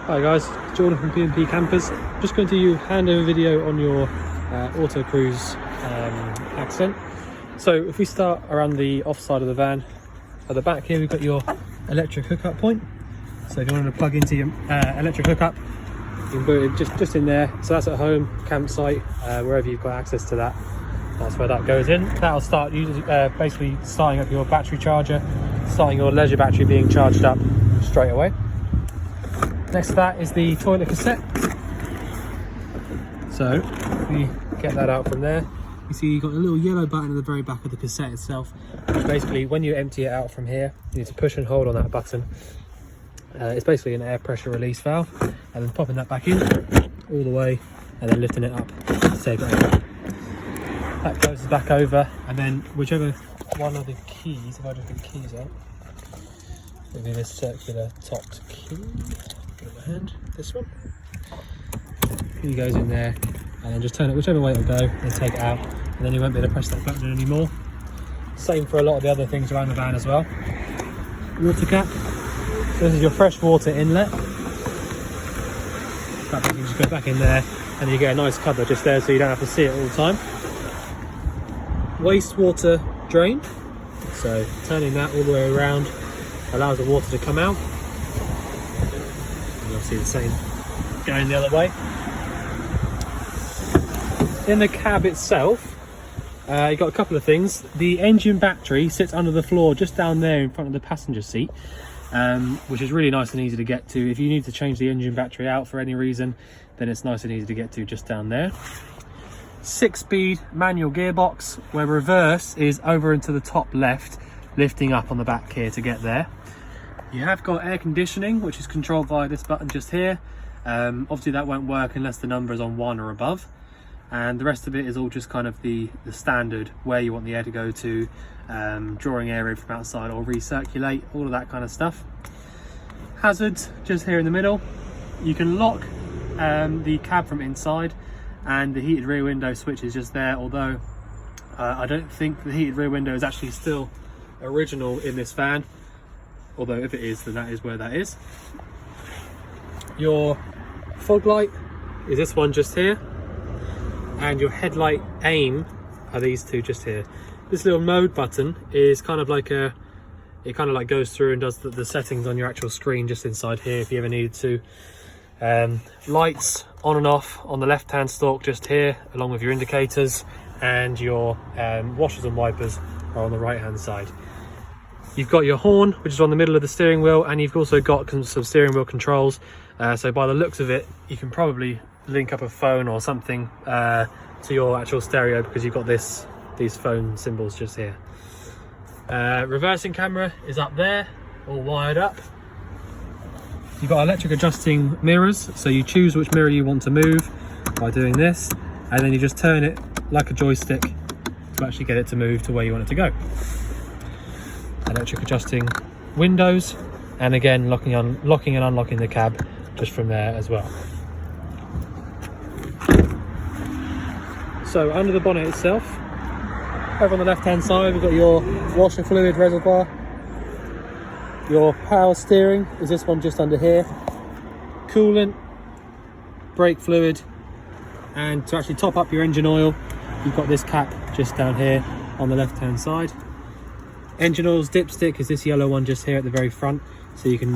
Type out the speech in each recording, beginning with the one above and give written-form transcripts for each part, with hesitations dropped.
Hi guys, Jordan from P&P Campers. Just going to hand over video on your Autocruise Accent. So if we start around the off side of the van, at the back here we've got your electric hookup point. So if you want to plug into your electric hookup, you can put it just in there. So that's at home, campsite, wherever you've got access to that. That's where that goes in. That'll start basically starting up your battery charger, starting your leisure battery being charged up straight away. Next to that is the toilet cassette. So if we get that out from there, you see you've got a little yellow button at the very back of the cassette itself, which basically when you empty it out from here, you need to push and hold on that button. It's basically an air pressure release valve, and then popping that back in all the way and then lifting it up to take it over. That closes back over, and then whichever one of the keys, if I just get the keys out, maybe this circular topped key. Hand, this one. Key goes in there, and then just turn it whichever way it'll go, and take it out, and then you won't be able to press that button anymore. Same for a lot of the other things around the van as well. Water cap. So this is your fresh water inlet. That button just goes back in there, and you get a nice cover just there, so you don't have to see it all the time. Wastewater drain. So turning that all the way around allows the water to come out. See the same going the other way. In the cab itself, you've got a couple of things. The engine battery sits under the floor just down there in front of the passenger seat, which is really nice and easy to get to. If you need to change the engine battery out for any reason, then it's nice and easy to get to just down there. 6-speed manual gearbox, where reverse is over into the top left, lifting up on the back here to get there. You have got air conditioning, which is controlled via this button just here. Obviously that won't work unless the number is on 1 or above. And the rest of it is all just kind of the standard, where you want the air to go to, drawing air in from outside or recirculate, all of that kind of stuff. Hazards, just here in the middle. You can lock the cab from inside, and the heated rear window switch is just there, although I don't think the heated rear window is actually still original in this van. Although if it is, then that is where that is. Your fog light is this one just here, and your headlight aim are these two just here. This little mode button is kind of like it kind of like goes through and does the settings on your actual screen just inside here if you ever needed to. Lights on and off on the left hand stalk just here, along with your indicators, and your washers and wipers are on the right hand side. You've got your horn, which is on the middle of the steering wheel, and you've also got some steering wheel controls. So by the looks of it, you can probably link up a phone or something to your actual stereo, because you've got these phone symbols just here. Reversing camera is up there, all wired up. You've got electric adjusting mirrors, so you choose which mirror you want to move by doing this, and then you just turn it like a joystick to actually get it to move to where you want it to go. Electric adjusting windows, and again locking and unlocking the cab just from there as well. So under the bonnet itself, over on the left hand side, we've got your washer fluid reservoir. Your power steering is this one just under here. Coolant, brake fluid, and to actually top up your engine oil, you've got this cap just down here on the left hand side. Engine oil's dipstick is this yellow one just here at the very front, so you can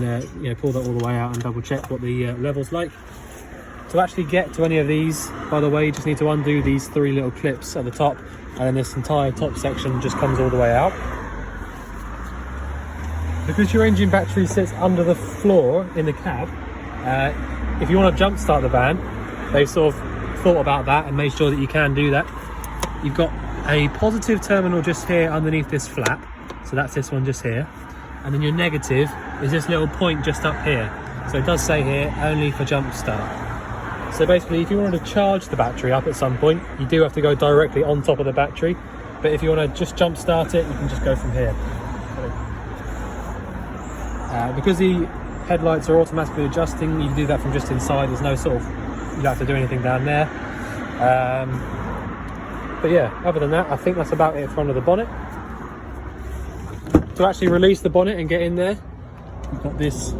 pull that all the way out and double check what the level's like. To actually get to any of these, by the way, you just need to undo these 3 little clips at the top, and then this entire top section just comes all the way out. Because your engine battery sits under the floor in the cab, if you want to jump start the van, they've sort of thought about that and made sure that you can do that. You've got a positive terminal just here underneath this flap. So that's this one just here, and then your negative is this little point just up here. So it does say here, only for jump start. So basically, if you want to charge the battery up at some point, you do have to go directly on top of the battery. But if you want to just jump start it, you can just go from here. Because the headlights are automatically adjusting, you can do that from just inside. There's no sort of, you don't have to do anything down there. But yeah, other than that, I think that's about it in front of the bonnet. To actually release the bonnet and get in there, you've got this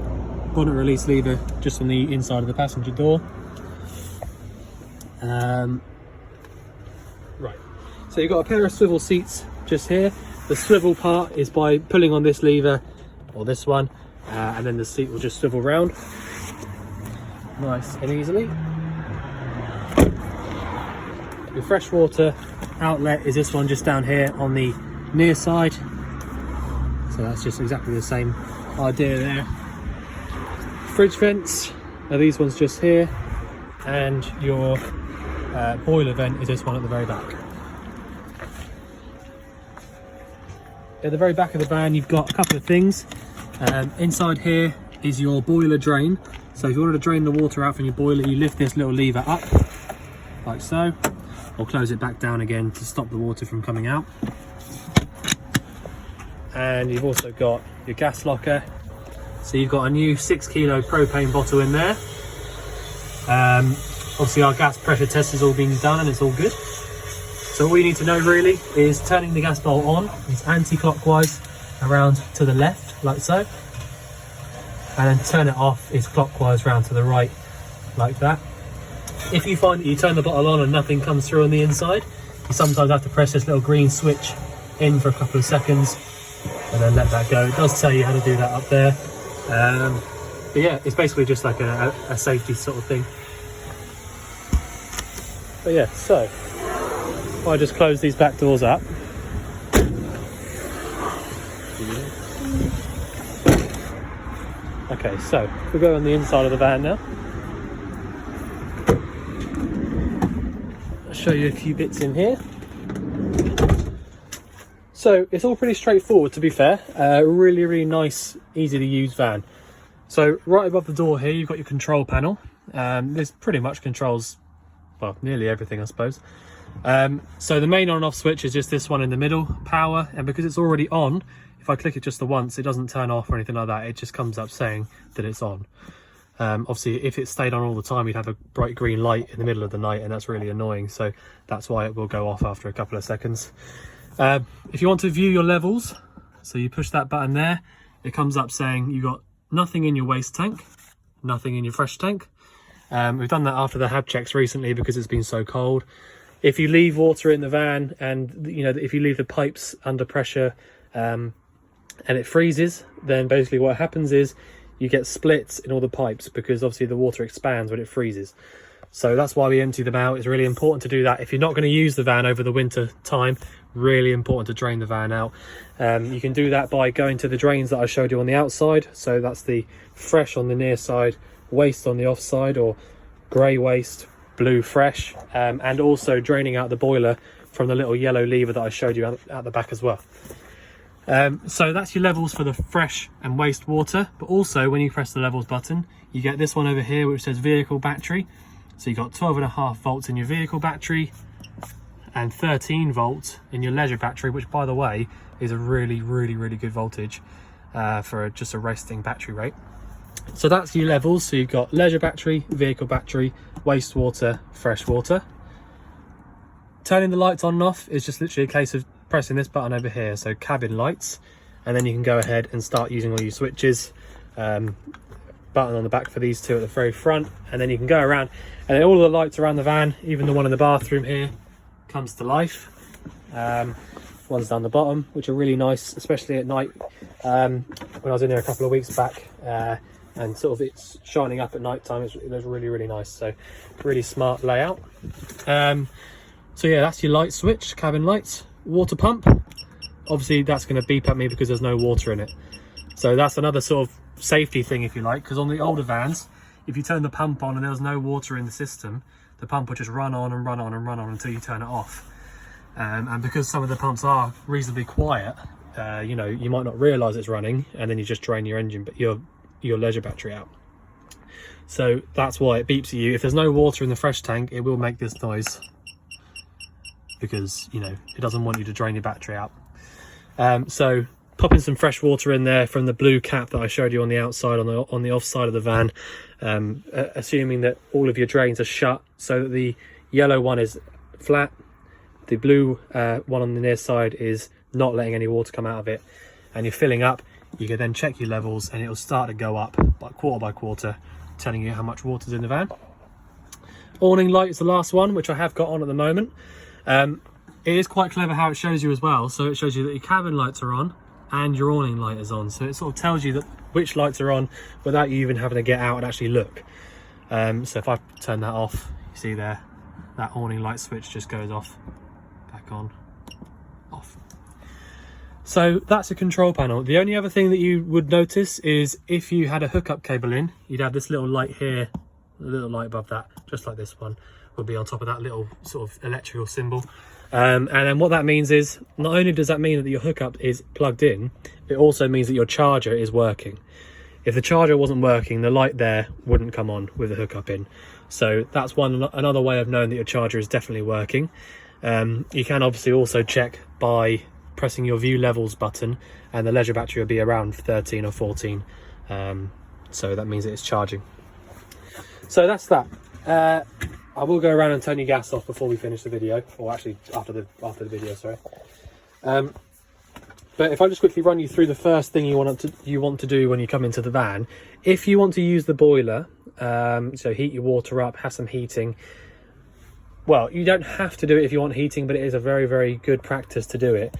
bonnet release lever just on the inside of the passenger door. Right, so you've got a pair of swivel seats just here. The swivel part is by pulling on this lever or this one, and then the seat will just swivel round nice and easily. Your freshwater outlet is this one just down here on the near side, so that's just exactly the same idea there. Fridge vents are these ones just here, and your boiler vent is this one at the very back. At the very back of the van you've got a couple of things. Inside here is your boiler drain, so if you wanted to drain the water out from your boiler, you lift this little lever up like so, or close it back down again to stop the water from coming out. And you've also got your gas locker, so you've got a new 6 kilo propane bottle in there. Obviously our gas pressure test has all been done and it's all good. So all you need to know really is turning the gas bolt on, it's anti-clockwise around to the left, like so. And then turn it off, it's clockwise round to the right, like that. If you find that you turn the bottle on and nothing comes through on the inside, you sometimes have to press this little green switch in for a couple of seconds and then let that go. It does tell you how to do that up there. But yeah, it's basically just like a safety sort of thing. But yeah, so I just close these back doors up. Okay, so we'll go on the inside of the van now. I'll show you a few bits in here. So it's all pretty straightforward, to be fair. Really nice, easy to use van. So right above the door here you've got your control panel. This pretty much controls, well, nearly everything I suppose. So the main on and off switch is just this one in the middle, power, and because it's already on, if I click it just the once, it doesn't turn off or anything like that, it just comes up saying that it's on. Obviously if it stayed on all the time you'd have a bright green light in the middle of the night, and that's really annoying, so that's why it will go off after a couple of seconds. If you want to view your levels, so you push that button there, it comes up saying you've got nothing in your waste tank, nothing in your fresh tank. We've done that after the hab checks recently because it's been so cold. If you leave water in the van, and you know, if you leave the pipes under pressure and it freezes, then basically what happens is you get splits in all the pipes, because obviously the water expands when it freezes. So that's why we empty them out. It's really important to do that. If you're not going to use the van over the winter time, really important to drain the van out. You can do that by going to the drains that I showed you on the outside. So that's the fresh on the near side, waste on the off side, or grey waste, blue fresh, and also draining out the boiler from the little yellow lever that I showed you at the back as well. So that's your levels for the fresh and waste water, but also when you press the levels button you get this one over here which says vehicle battery. So you've got 12.5 volts in your vehicle battery and 13 volts in your leisure battery, which by the way is a really good voltage for just a resting battery rate. So that's your levels. So you've got leisure battery, vehicle battery, wastewater, fresh water. Turning the lights on and off is just literally a case of pressing this button over here, so cabin lights, and then you can go ahead and start using all your switches. Button on the back for these two at the very front, and then you can go around, and then all the lights around the van, even the one in the bathroom here, comes to life. One's down the bottom, which are really nice, especially at night. When I was in there a couple of weeks back, and sort of it's shining up at night time, it was really nice. So really smart layout. So yeah, that's your light switch, cabin lights. Water pump, obviously that's going to beep at me because there's no water in it, so that's another sort of safety thing, if you like, because on the older vans, if you turn the pump on and there was no water in the system, the pump will just run on and run on and run on until you turn it off. And because some of the pumps are reasonably quiet, you know, you might not realize it's running, and then you just drain your engine, but your leisure battery out. So that's why it beeps at you. If there's no water in the fresh tank, it will make this noise, because you know it doesn't want you to drain your battery out. So popping some fresh water in there from the blue cap that I showed you on the outside, on the off side of the van, assuming that all of your drains are shut, so that the yellow one is flat, the blue one on the near side is not letting any water come out of it, and you're filling up. you can then check your levels and it'll start to go up by quarter, telling you how much water's in the van. Awning light is the last one, which I have got on at the moment. It is quite clever how it shows you as well. So it shows you that your cabin lights are on and your awning light is on. So it sort of tells you that which lights are on without you even having to get out and actually look. So if I turn that off, you see there, that awning light switch just goes off, back on, off. So that's a control panel. The only other thing that you would notice is if you had a hookup cable in, you'd have this little light here, a little light above that, just like this one, would be on top of that little sort of electrical symbol. And then what that means is, not only does that mean that your hookup is plugged in, it also means that your charger is working. If the charger wasn't working, the light there wouldn't come on with the hookup in. So that's another way of knowing that your charger is definitely working. You can obviously also check by pressing your view levels button, and the leisure battery will be around 13 or 14. So that means that it's charging. So that's that. I will go around and turn your gas off before we finish the video, or actually after the video, sorry. But if I just quickly run you through the first thing you want to do when you come into the van. If you want to use the boiler, so heat your water up, have some heating. Well, you don't have to do it if you want heating, but it is a very, very good practice to do it.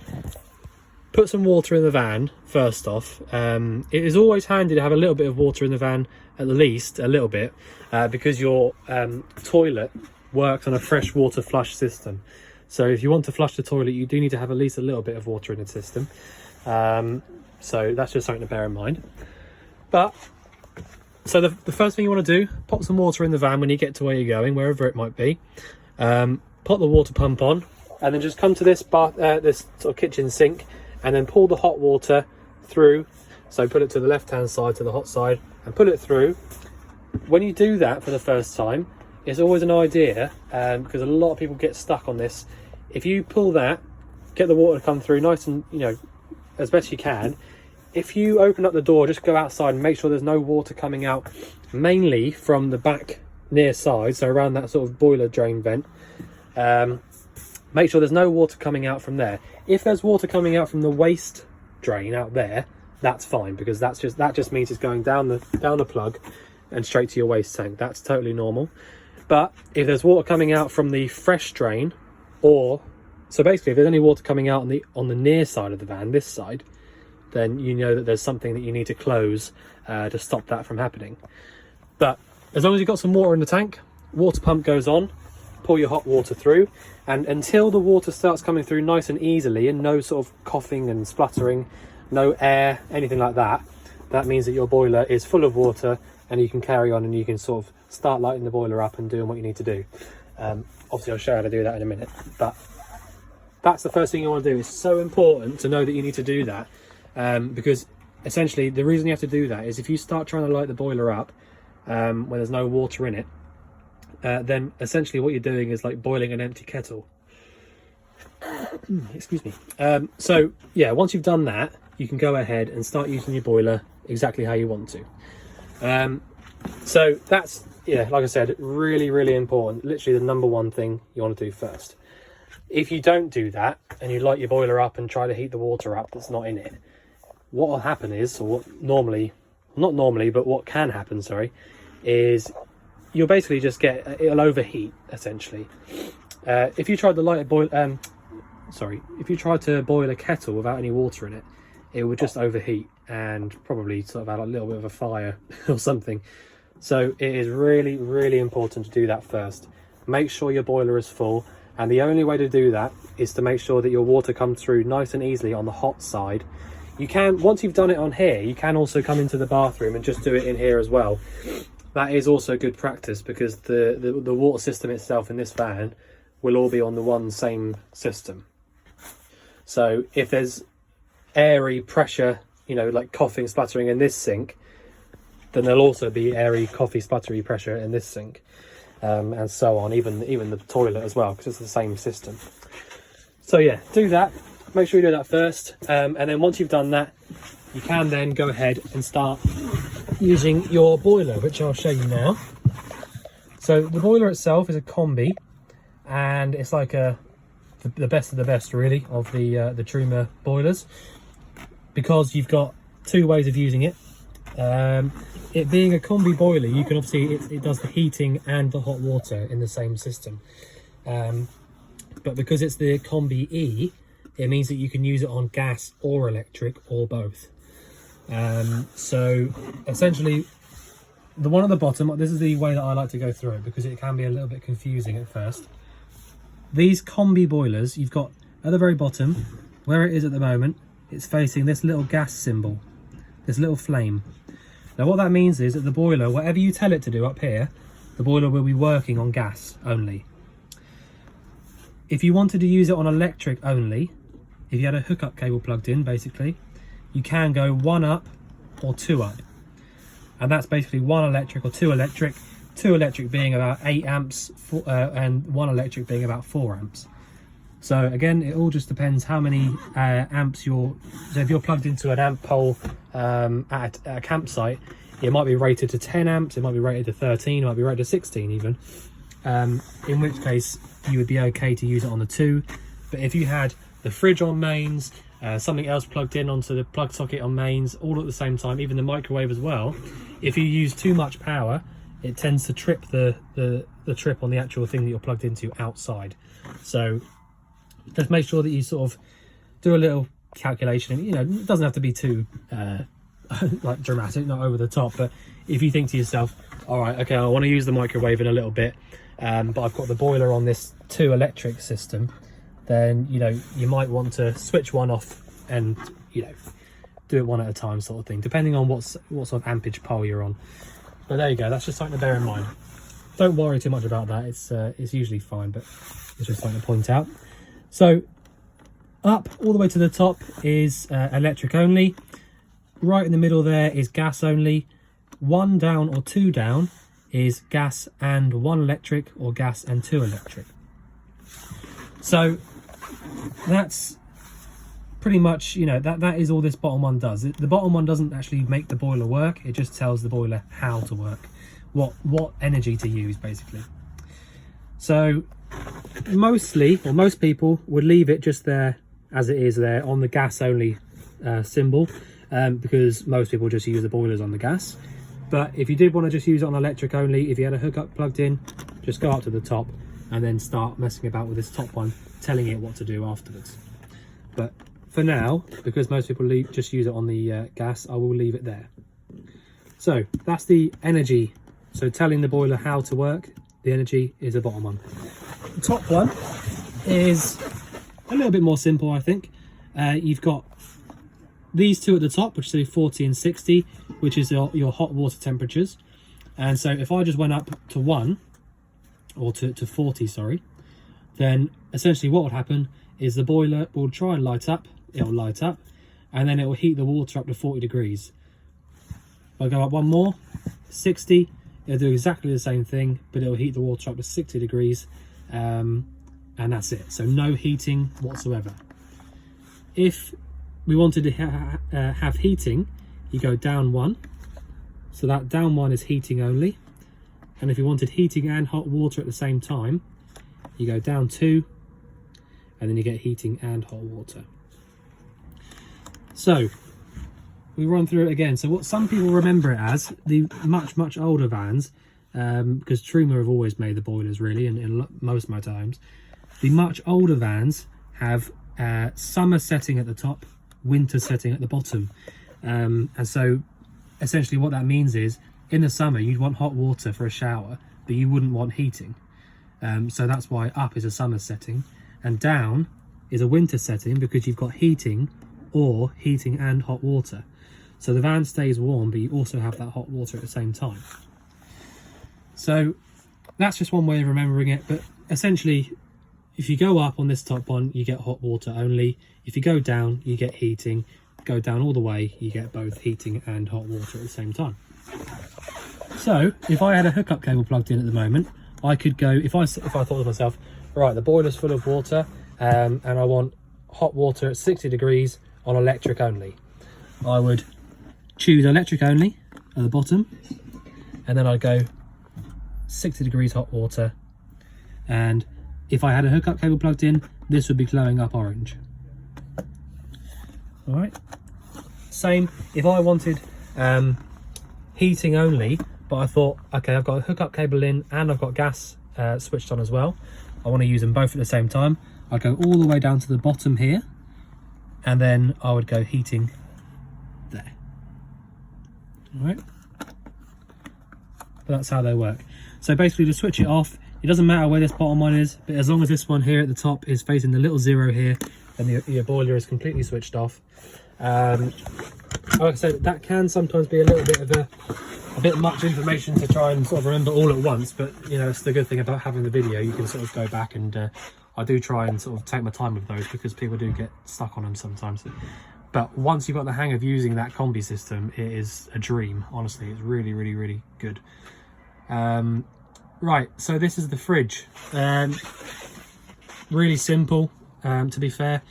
Put some water in the van first off. It is always handy to have a little bit of water in the van, at least a little bit, because your toilet works on a fresh water flush system. So if you want to flush the toilet, you do need to have at least a little bit of water in the system. So that's just something to bear in mind. So the first thing you want to do, pop some water in the van when you get to where you're going, wherever it might be. Pop the water pump on, and then just come to this this sort of kitchen sink, and then pull the hot water through. So put it to the left hand side, to the hot side, and put it through. When you do that for the first time, it's always an idea, because a lot of people get stuck on this. If you pull that, get the water to come through nice and, as best you can. If you open up the door, just go outside and make sure there's no water coming out, mainly from the back near side, so around that sort of boiler drain vent. Make sure there's no water coming out from there. If there's water coming out from the waste drain out there, that's fine, because that just means it's going down the plug and straight to your waste tank. That's totally normal. But if there's water coming out from the fresh drain, so basically if there's any water coming out on the near side of the van, this side, then you know that there's something that you need to close to stop that from happening. But as long as you've got some water in the tank, water pump goes on, pour your hot water through, and until the water starts coming through nice and easily and no sort of coughing and spluttering, no air, anything like that, that means that your boiler is full of water and you can carry on and you can sort of start lighting the boiler up and doing what you need to do. Obviously I'll show you how to do that in a minute, but that's the first thing you want to do. It's so important to know that you need to do that, because essentially the reason you have to do that is if you start trying to light the boiler up when there's no water in it, then essentially what you're doing is like boiling an empty kettle. Excuse me. So yeah, once you've done that, you can go ahead and start using your boiler exactly how you want to. So that's, like I said, really, really important. Literally the number one thing you want to do first. If you don't do that and you light your boiler up and try to heat the water up that's not in it, what will happen is, or what can happen, is you'll basically just it'll overheat essentially. If you tried to boil a kettle without any water in it, it would just overheat and probably sort of add a little bit of a fire or something. So it is really, really important to do that first. Make sure your boiler is full, and the only way to do that is to make sure that your water comes through nice and easily on the hot side. You can, once you've done it on here, you can also come into the bathroom and just do it in here as well. That is also good practice, because the water system itself in this van will all be on the one same system. So if there's airy pressure, like coughing, spluttering in this sink, then there'll also be airy, coffee, sputtery pressure in this sink, and so on, even the toilet as well, because it's the same system. So yeah, do that. Make sure you do that first, and then once you've done that, you can then go ahead and start using your boiler, which I'll show you now. So the boiler itself is a combi, and it's like the best of the best really of the Truma boilers, because you've got two ways of using it. It being a combi boiler, you can obviously, it does the heating and the hot water in the same system. But because it's the Combi E, it means that you can use it on gas or electric or both. So essentially, the one at the bottom, this is the way that I like to go through it because it can be a little bit confusing at first. These Combi boilers, you've got at the very bottom, where it is at the moment, it's facing this little gas symbol, this little flame. Now what that means is that the boiler, whatever you tell it to do up here, the boiler will be working on gas only. If you wanted to use it on electric only, if you had a hookup cable plugged in, basically, you can go 1 up or 2 up. And that's basically 1 electric or 2 electric, 2 electric being about 8 amps and 1 electric being about 4 amps. So again, it all just depends how many amps so if you're plugged into an amp pole at a campsite, it might be rated to 10 amps, it might be rated to 13, it might be rated to 16 even. In which case you would be okay to use it on the 2. But if you had the fridge on mains, something else plugged in onto the plug socket on mains, all at the same time, even the microwave as well, if you use too much power, it tends to trip the trip on the actual thing that you're plugged into outside. So just make sure that you sort of do a little calculation. You know, it doesn't have to be too like dramatic, not over the top, but if you think to yourself, all right, okay, I want to use the microwave in a little bit, but I've got the boiler on this 2 electric system, then you know you might want to switch one off and you know do it one at a time, sort of thing, depending on what sort of ampage pole you're on. But there you go, that's just something to bear in mind. Don't worry too much about that, it's usually fine, but it's just something to point out. So up all the way to the top is electric only. Right in the middle there is gas only. 1 down or 2 down is gas and 1 electric, or gas and 2 electric. So that's pretty much, you know, that is all this bottom one does. The bottom one doesn't actually make the boiler work, it just tells the boiler how to work, what energy to use basically. So mostly, or most people would leave it just there as it is there on the gas only symbol, because most people just use the boilers on the gas. But if you did want to just use it on electric only, if you had a hookup plugged in, just go up to the top and then start messing about with this top one, telling it what to do afterwards. But for now, because most people just use it on the gas, I will leave it there. So that's the energy. So telling the boiler how to work, the energy is the bottom one. The top one is a little bit more simple, I think. You've got these two at the top, which say 40 and 60, which is your hot water temperatures. And so if I just went up to 1, or to 40, sorry, then essentially what would happen is the boiler will try and light up, it'll light up, and then it will heat the water up to 40 degrees. If I go up 1 more, 60, it'll do exactly the same thing, but it'll heat the water up to 60 degrees, and that's it. So no heating whatsoever. If we wanted to have heating, you go down 1, so that down 1 is heating only. And if you wanted heating and hot water at the same time, you go down 2, and then you get heating and hot water. So we run through it again. So what some people remember it as, the much older vans, because Truma have always made the boilers really in most motorhomes, the much older vans have summer setting at the top, winter setting at the bottom. And so essentially what that means is, in the summer you'd want hot water for a shower, but you wouldn't want heating. So that's why up is a summer setting, and down is a winter setting, because you've got heating or heating and hot water. So the van stays warm, but you also have that hot water at the same time. So that's just one way of remembering it. But essentially, if you go up on this top one, you get hot water only. If you go down, you get heating. Go down all the way, you get both heating and hot water at the same time. So if I had a hookup cable plugged in at the moment, I could go, if I thought to myself, right, the boiler's full of water, and I want hot water at 60 degrees on electric only, I would choose electric only at the bottom, and then I'd go 60 degrees hot water, and if I had a hookup cable plugged in, this would be glowing up orange. All right, Same if I wanted heating only, but I thought, okay, I've got a hookup cable in and I've got gas switched on as well. I want to use them both at the same time. I'd go all the way down to the bottom here, and then I would go heating there. All right. But that's how they work. So basically, to switch it off, it doesn't matter where this bottom one is, but as long as this one here at the top is facing the little 0 here, then your boiler is completely switched off. Like I said, that can sometimes be a little bit of a bit much information to try and sort of remember all at once, but you know, it's the good thing about having the video. You can sort of go back, and I do try and sort of take my time with those, because people do get stuck on them sometimes. But once you've got the hang of using that combi system, it is a dream. Honestly, it's really, really, really good. Right, so this is the fridge. Really simple, to be fair.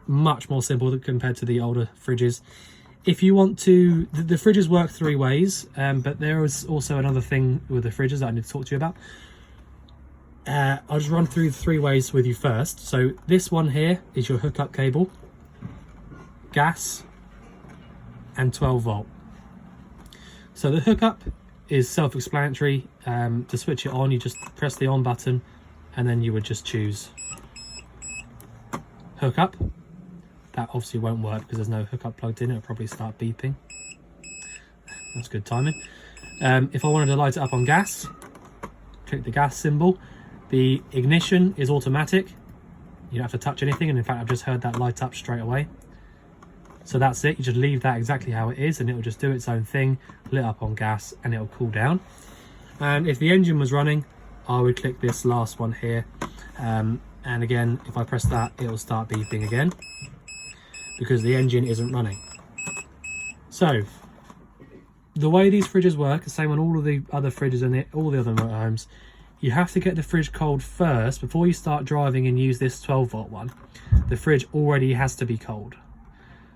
Much more simple compared to the older fridges. If you want to, the fridges work 3 ways, but there is also another thing with the fridges that I need to talk to you about. I'll just run through the 3 ways with you first. So this one here is your hookup cable, gas, and 12 volt. So the hookup is self-explanatory. To switch it on, you just press the on button, and then you would just choose hookup. That obviously won't work because there's no hookup plugged in. It'll probably start beeping. That's good timing. If I wanted to light it up on gas, click the gas symbol. The ignition is automatic. You don't have to touch anything, and in fact I've just heard that light up straight away. So that's it. You just leave that exactly how it is, and it will just do its own thing, lit up on gas, and it'll cool down. And if the engine was running, I would click this last one here, and again, if I press that, it'll start beeping again because the engine isn't running. So the way these fridges work, the same on all of the other fridges and all the other motorhomes, you have to get the fridge cold first before you start driving and use this 12 volt one. The fridge already has to be cold.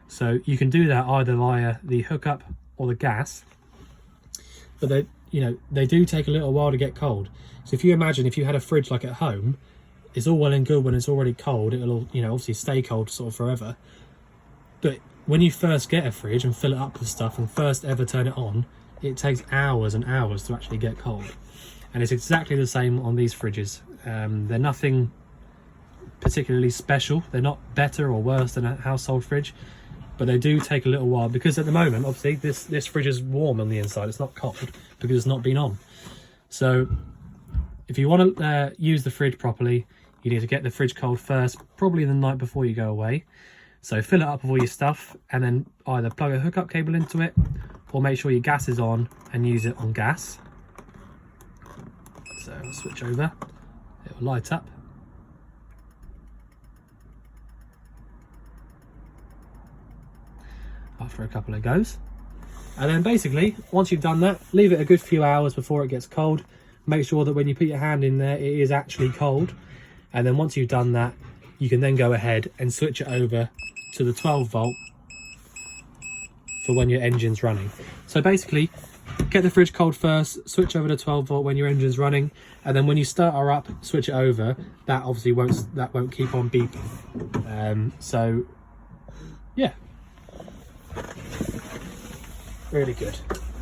So you can do that either via the hookup or the gas, but they do take a little while to get cold. So if you imagine if you had a fridge like at home, it's all well and good when it's already cold. It'll, obviously stay cold sort of forever. But when you first get a fridge and fill it up with stuff and first ever turn it on, it takes hours and hours to actually get cold. And it's exactly the same on these fridges. They're nothing particularly special. They're not better or worse than a household fridge, but they do take a little while, because at the moment, obviously, this fridge is warm on the inside. It's not cold because it's not been on. So if you want to use the fridge properly, you need to get the fridge cold first, probably the night before you go away. So fill it up with all your stuff, and then either plug a hookup cable into it, or make sure your gas is on and use it on gas. So I'll switch over, it will light up. After a couple of goes. And then basically, once you've done that, leave it a good few hours before it gets cold. Make sure that when you put your hand in there, it is actually cold. And then once you've done that, you can then go ahead and switch it over to the 12 volt for when your engine's running. So basically, get the fridge cold first, switch over to 12 volt when your engine's running, and then when you start her up, switch it over. That obviously won't keep on beeping. So yeah, really good.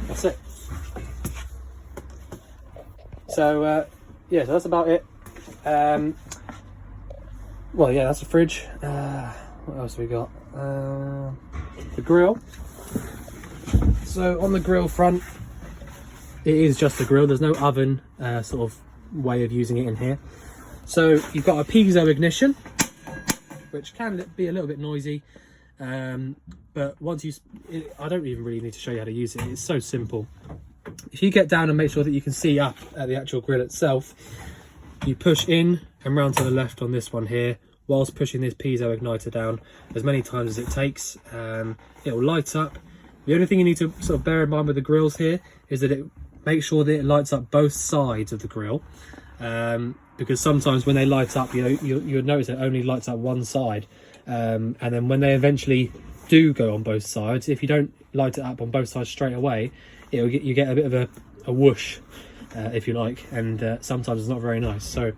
That's it. So yeah, so that's about it. Well, yeah, that's the fridge. What else have we got? The grill. So on the grill front, it is just a grill. There's no oven sort of way of using it in here. So you've got a piezo ignition, which can be a little bit noisy, but once I don't even really need to show you how to use it. It's so simple. If you get down and make sure that you can see up at the actual grill itself, you push in and round to the left on this one here, whilst pushing this piezo igniter down as many times as it takes. It will light up. The only thing you need to sort of bear in mind with the grills here is that it makes sure that it lights up both sides of the grill, because sometimes when they light up, you'll notice it only lights up one side, and then when they eventually do go on both sides, if you don't light it up on both sides straight away, you get a bit of a whoosh, if you like, and sometimes it's not very nice. So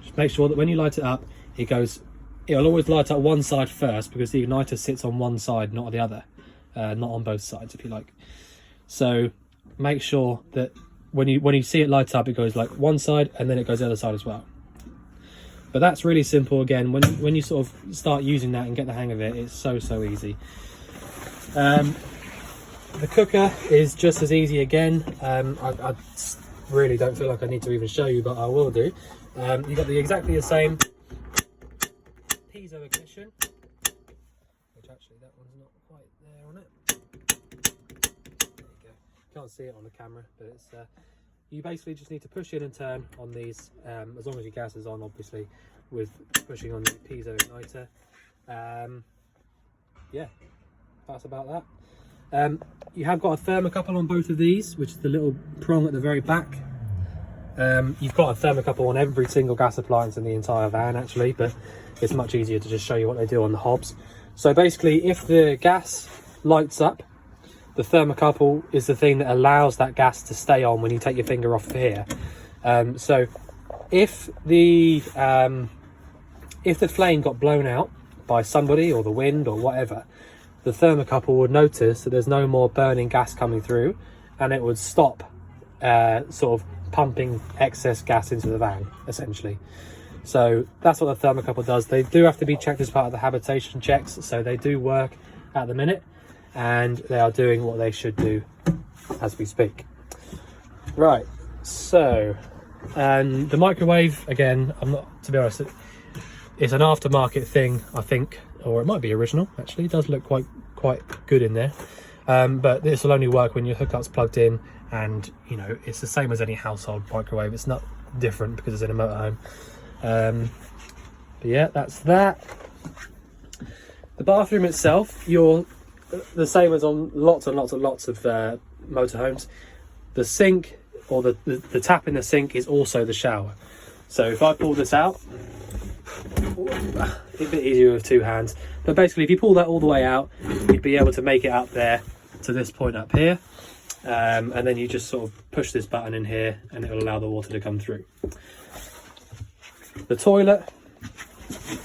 just make sure that when you light it up, it'll always light up one side first, because the igniter sits on one side, not the other. not on both sides, if you like. So make sure that when you see it light up, it goes like one side and then it goes the other side as well. But that's really simple. Again, when you sort of start using that and get the hang of it, it's so easy. The cooker is just as easy again. I really don't feel like I need to even show you, but I will do. You've got exactly the same piezo ignition, which actually that one's not quite there on it. There you go. Can't see it on the camera, but it's you basically just need to push in and turn on these, as long as your gas is on, obviously, with pushing on the piezo igniter. Yeah, that's about that. You have got a thermocouple on both of these, which is the little prong at the very back. You've got a thermocouple on every single gas appliance in the entire van, actually, but it's much easier to just show you what they do on the hobs. So basically, if the gas lights up, the thermocouple is the thing that allows that gas to stay on when you take your finger off here. So if the flame got blown out by somebody or the wind or whatever, the thermocouple would notice that there's no more burning gas coming through, and it would stop sort of pumping excess gas into the van, essentially. So that's what the thermocouple does. They do have to be checked as part of the habitation checks, so they do work at the minute, and they are doing what they should do as we speak. Right, so the microwave, again, I'm not, to be honest, it's an aftermarket thing, I think, or it might be original. Actually, it does look quite good in there, but this will only work when your hookup's plugged in, and you know, it's the same as any household microwave. It's not different because it's in a motorhome. But yeah, that's that. The bathroom itself, you're the same as on lots and lots of motorhomes. The sink, or the tap in the sink, is also the shower. So if I pull this out, it's a bit easier with two hands, but basically if you pull that all the way out, you'd be able to make it up there to this point up here, and then you just sort of push this button in here and it will allow the water to come through. The toilet,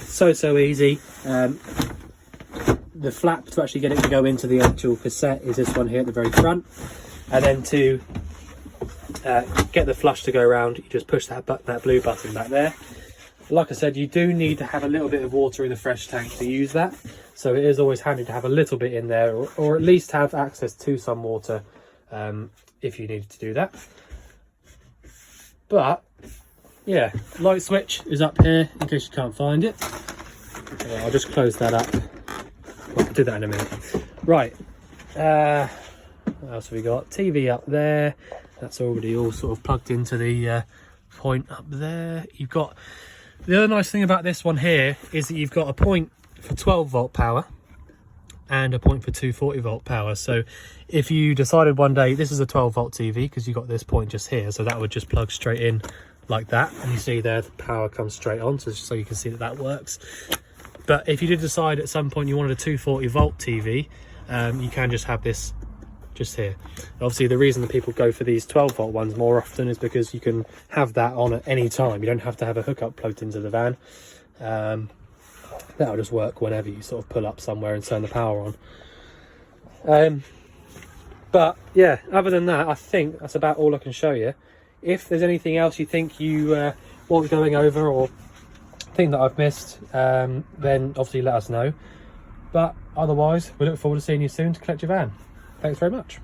so easy. The flap to actually get it to go into the actual cassette is this one here at the very front, and then to get the flush to go around, you just push that blue button back there. Like I said, you do need to have a little bit of water in the fresh tank to use that, so it is always handy to have a little bit in there, or at least have access to some water if you needed to do that. But yeah, light switch is up here in case you can't find it. I'll just close that up. I'll do that in a minute. Right, what else have we got? TV up there, that's already all sort of plugged into the point up there. You've got, the other nice thing about this one here is that you've got a point for 12 volt power and a point for 240 volt power. So if you decided one day, this is a 12 volt TV because you've got this point just here, so that would just plug straight in like that, and you see there the power comes straight on, so you can see that works. But if you did decide at some point you wanted a 240 volt TV, you can just have this just here. Obviously the reason that people go for these 12 volt ones more often is because you can have that on at any time. You don't have to have a hookup plugged into the van. That'll just work whenever you sort of pull up somewhere and turn the power on. But yeah, other than that, I think that's about all I can show you. If there's anything else you think you want going over, or thing that I've missed, then obviously let us know. But otherwise, we look forward to seeing you soon to collect your van. Thanks very much.